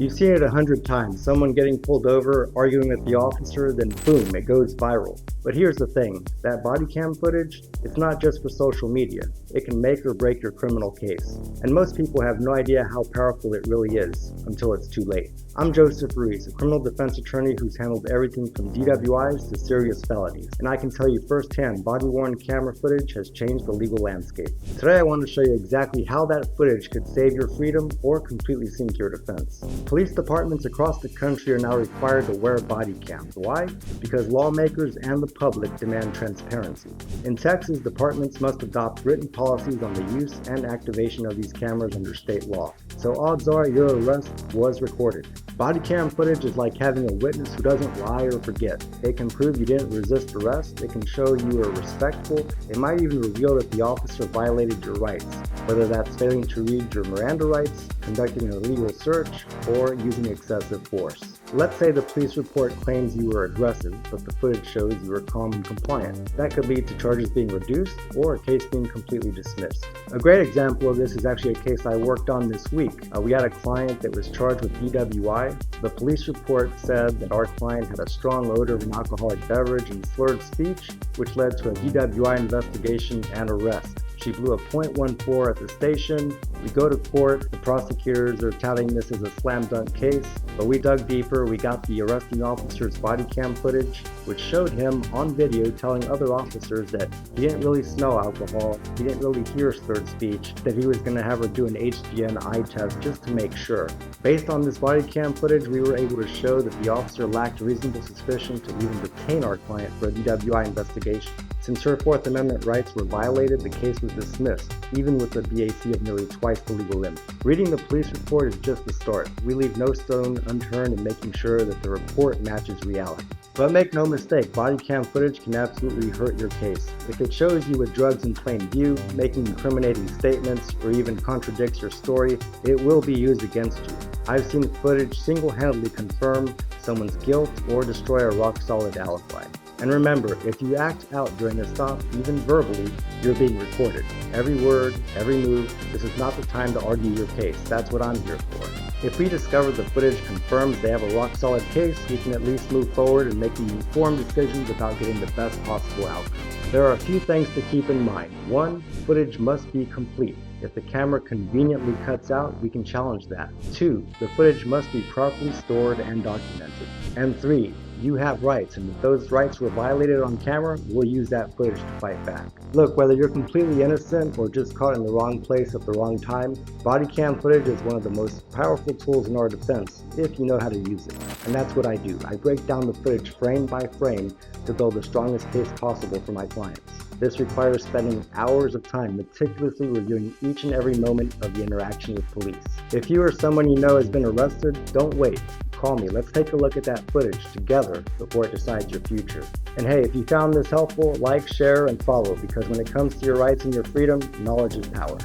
You've seen it 100 times, someone getting pulled over, arguing with the officer, then boom, it goes viral. But here's the thing, that body cam footage, it's not just for social media. It can make or break your criminal case. And most people have no idea how powerful it really is, until it's too late. I'm Joseph Ruiz, a criminal defense attorney who's handled everything from DWIs to serious felonies. And I can tell you firsthand, body-worn camera footage has changed the legal landscape. Today I want to show you exactly how that footage could save your freedom or completely sink your defense. Police departments across the country are now required to wear body cams. Why? Because lawmakers and the public demand transparency. In Texas, departments must adopt written policies on the use and activation of these cameras under state law. So odds are your arrest was recorded. Body cam footage is like having a witness who doesn't lie or forget. It can prove you didn't resist arrest, it can show you were respectful, it might even reveal that the officer violated your rights, whether that's failing to read your Miranda rights, conducting an illegal search, or using excessive force. Let's say the police report claims you were aggressive, but the footage shows you were calm and compliant. That could lead to charges being reduced or a case being completely dismissed. A great example of this is actually a case I worked on this week. We had a client that was charged with DWI. The police report said that our client had a strong odor of an alcoholic beverage and slurred speech, which led to a DWI investigation and arrest. She blew a .14 at the station. We go to court. The prosecutors are touting this as a slam dunk case, but we dug deeper. We got the arresting officer's body cam footage, which showed him on video telling other officers that he didn't really smell alcohol, he didn't really hear slurred speech, that he was going to have her do an HGN eye test just to make sure. Based on this body cam footage, we were able to show that the officer lacked reasonable suspicion to even detain our client for a DWI investigation. Since her Fourth Amendment rights were violated, the case was dismissed, even with a BAC of nearly twice the legal limit. Reading the police report is just the start. We leave no stone unturned in making sure that the report matches reality. But make no mistake, body cam footage can absolutely hurt your case. If it shows you with drugs in plain view, making incriminating statements, or even contradicts your story, it will be used against you. I've seen footage single-handedly confirm someone's guilt or destroy a rock-solid alibi. And remember, if you act out during a stop, even verbally, you're being recorded. Every word, every move, this is not the time to argue your case. That's what I'm here for. If we discover the footage confirms they have a rock-solid case, we can at least move forward and make informed decisions about getting the best possible outcome. There are a few things to keep in mind. 1, footage must be complete. If the camera conveniently cuts out, we can challenge that. 2, the footage must be properly stored and documented. And 3, you have rights, and if those rights were violated on camera, we'll use that footage to fight back. Look, whether you're completely innocent or just caught in the wrong place at the wrong time, body cam footage is one of the most powerful tools in our defense, if you know how to use it. And that's what I do. I break down the footage frame by frame to build the strongest case possible for my clients. This requires spending hours of time meticulously reviewing each and every moment of the interaction with police. If you or someone you know has been arrested, don't wait. Call me. Let's take a look at that footage together before it decides your future. And hey, if you found this helpful, like, share, and follow, because when it comes to your rights and your freedom, knowledge is power.